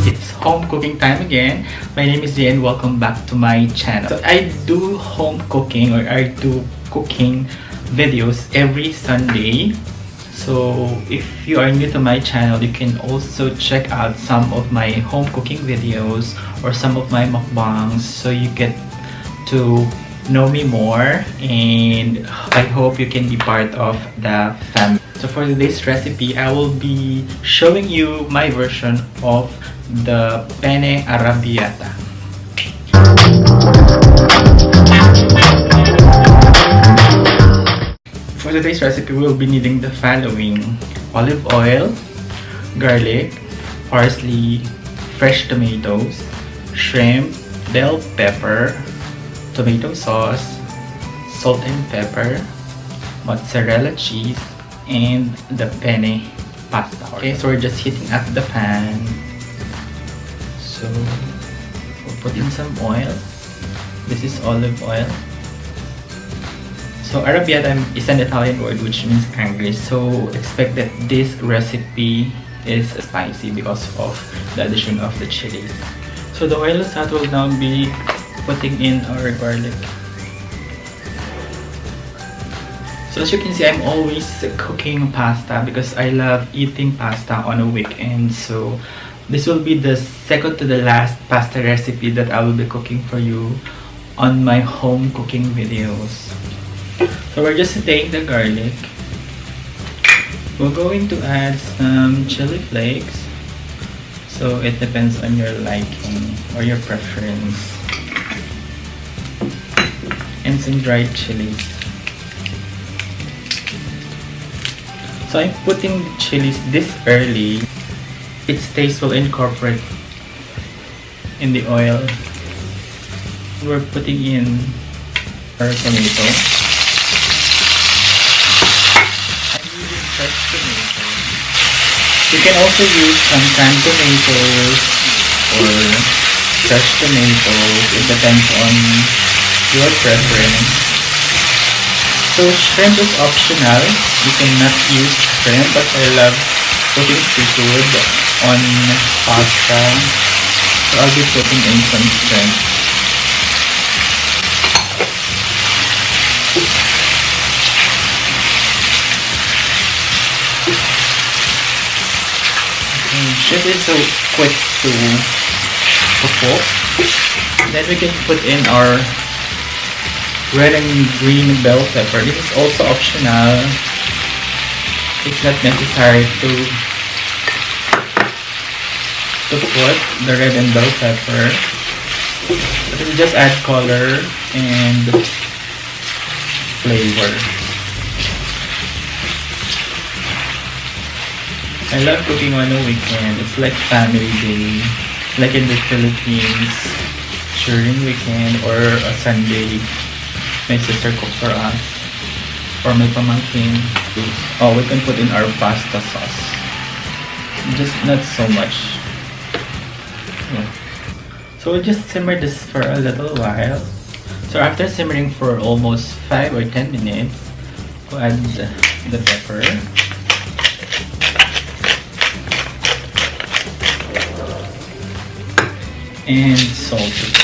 It's home cooking time again. My name is Jay and welcome back to my channel. So I do home cooking, or I do cooking videos every Sunday. So if you are new to my channel, you can also check out some of my home cooking videos or some of my mukbangs, so you get to know me more, and I hope you can be part of the family. So for today's recipe, I will be showing you my version of the Penne Arrabiata. For today's recipe, we'll be needing the following: olive oil, garlic, parsley, fresh tomatoes, shrimp, bell pepper, tomato sauce, salt and pepper, mozzarella cheese, and the penne pasta. Okay, so we're just heating up the pan. So we'll put in some oil. This is olive oil. So arrabbiata is an Italian word which means angry, so expect that this recipe is spicy because of the addition of the chilies. So the oil is hot. Will now be putting in our garlic. So as you can see, I'm always cooking pasta because I love eating pasta on a weekend. So this will be the second to the last pasta recipe that I will be cooking for you on my home cooking videos. So we're just sauteing the garlic. We're going to add some chili flakes. So it depends on your liking or your preference. And some dried chilies. So I'm putting the chilies this early. Its taste will incorporate in the oil. We're putting in our tomato. I'm using fresh tomato. You can also use some canned tomatoes or fresh tomatoes. It depends on your preference. So shrimp is optional. You cannot use shrimp, but I love putting seafood on pasta, so I'll be putting in some shrimp. Shrimp is so quick to cook. Then we can put in our red and green bell pepper. This is also optional. It's not necessary to put the red and bell pepper, but it will just add color and flavor. I love cooking on a weekend. It's like family day, like in the Philippines during weekend or a Sunday. My sister cooks for us, or my pamangkin. Oh, we can put in our pasta sauce. Just not so much. Yeah. So we'll just simmer this for a little while. So after simmering for almost 5 or 10 minutes, we'll add the pepper. And salt.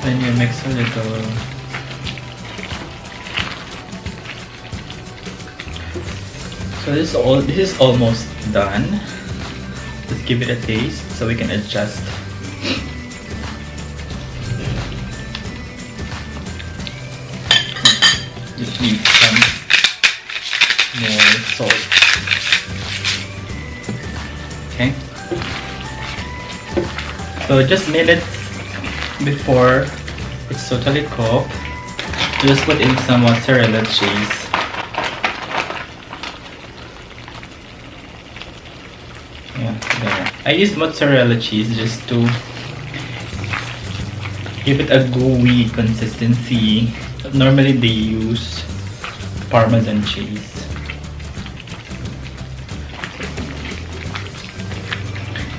Then you mix a little. So this is almost done. Let's give it a taste so we can adjust. Just need some more salt. Okay. So just minutes before it's totally cooked, just put in some mozzarella cheese. Yeah, there. I use mozzarella cheese just to give it a gooey consistency. Normally they use Parmesan cheese.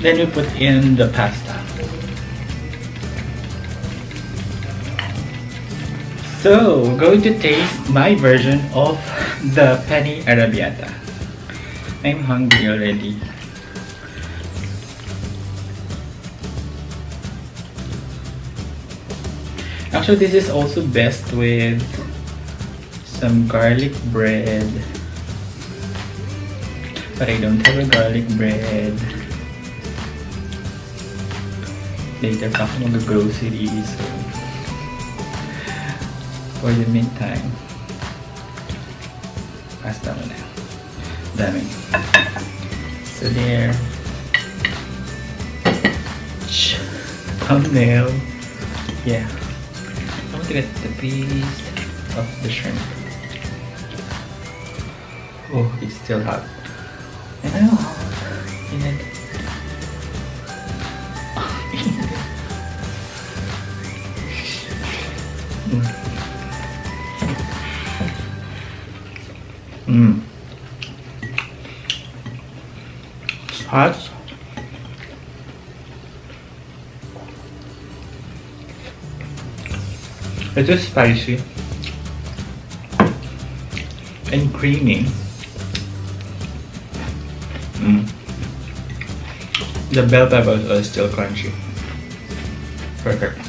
Then we put in the pasta. So, we're going to taste my version of the Penne Arrabiata. I'm hungry already. Actually, this is also best with some garlic bread. But I don't have a garlic bread. Later pa ako mag-grocery, so for the meantime, pasta mo na. Dami. So there. Thumbnail. Yeah. I want to get the piece of the shrimp. Oh, it's still hot. I know. Init. It's hot. It is spicy and creamy. The bell peppers are still crunchy. Perfect.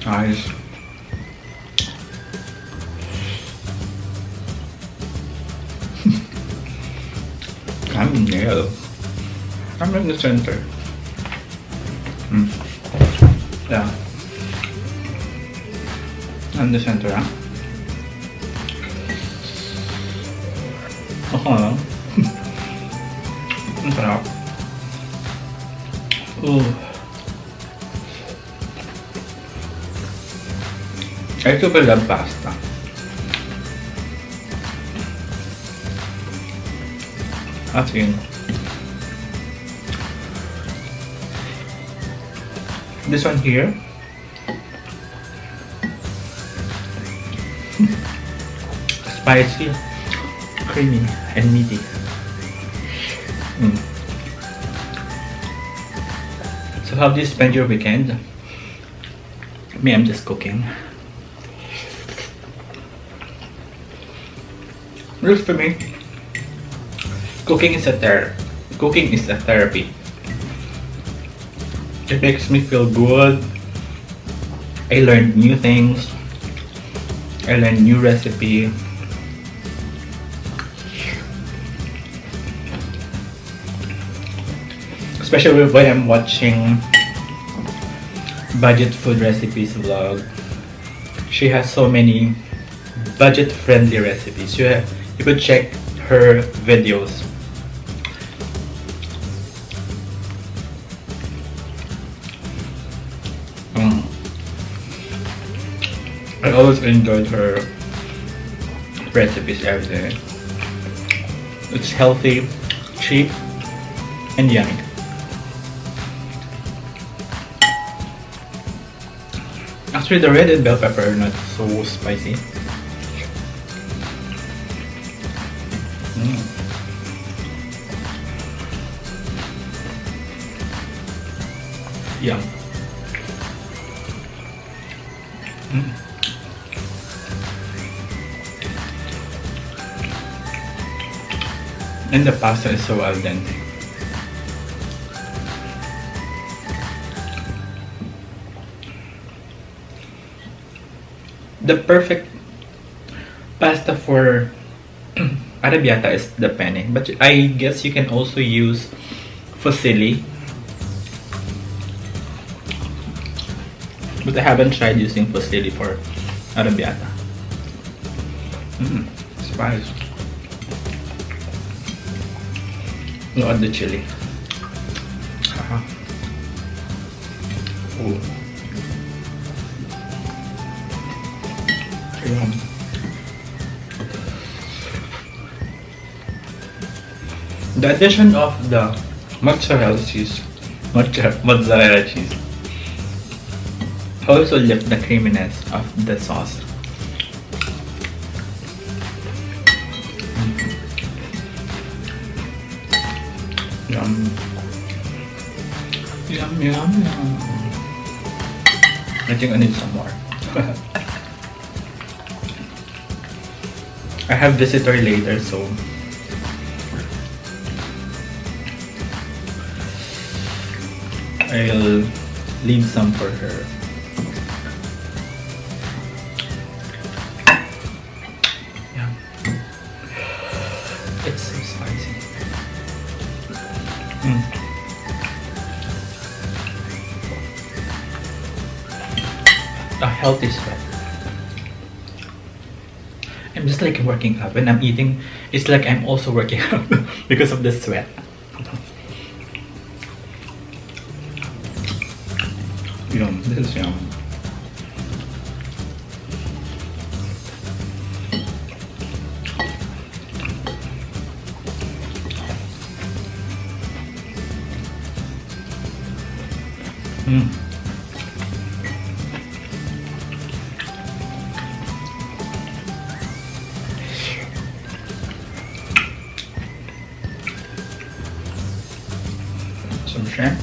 Nice. I'm in there. I'm in the center. Yeah. I'm the center, huh? Ang sarap. I super love pasta. As in, this one here, spicy, creamy, and meaty. So how do you spend your weekend? Me, I'm just cooking. Look, for me, cooking is a therapy. It makes me feel good. I learned new things. I learned new recipe. Especially when I'm watching budget food recipes vlog. She has so many budget friendly recipes. You could check her videos. I always enjoyed her recipes every day. It's healthy, cheap, and yummy. Actually, the red and bell pepper are not so spicy. Yum. And the pasta is so al dente. The perfect pasta for arrabbiata is the penne, but I guess you can also use fusilli. But I haven't tried using fusilli for arrabbiata. Spice. Look at the chili. Ooh. Yum. The addition of the mozzarella cheese also lift the creaminess of the sauce. Yum. Yum, yum, yum. I think I need some more. I have visitor later, so I'll leave some for her. Yeah. It's so spicy. A healthy sweat. I'm just like working out. When I'm eating, it's like I'm also working out because of the sweat. Yum, this is yum. Some shrimp.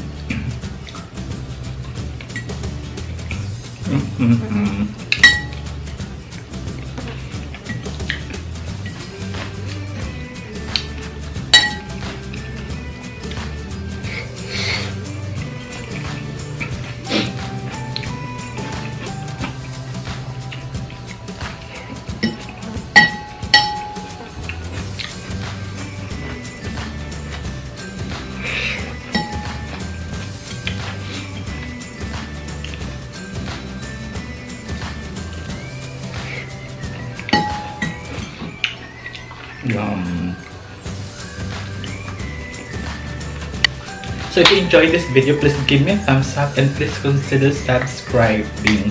Yum. So if you enjoyed this video, please give me a thumbs up and please consider subscribing.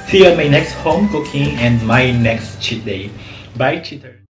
See you on my next home cooking and my next cheat day. Bye, cheaters.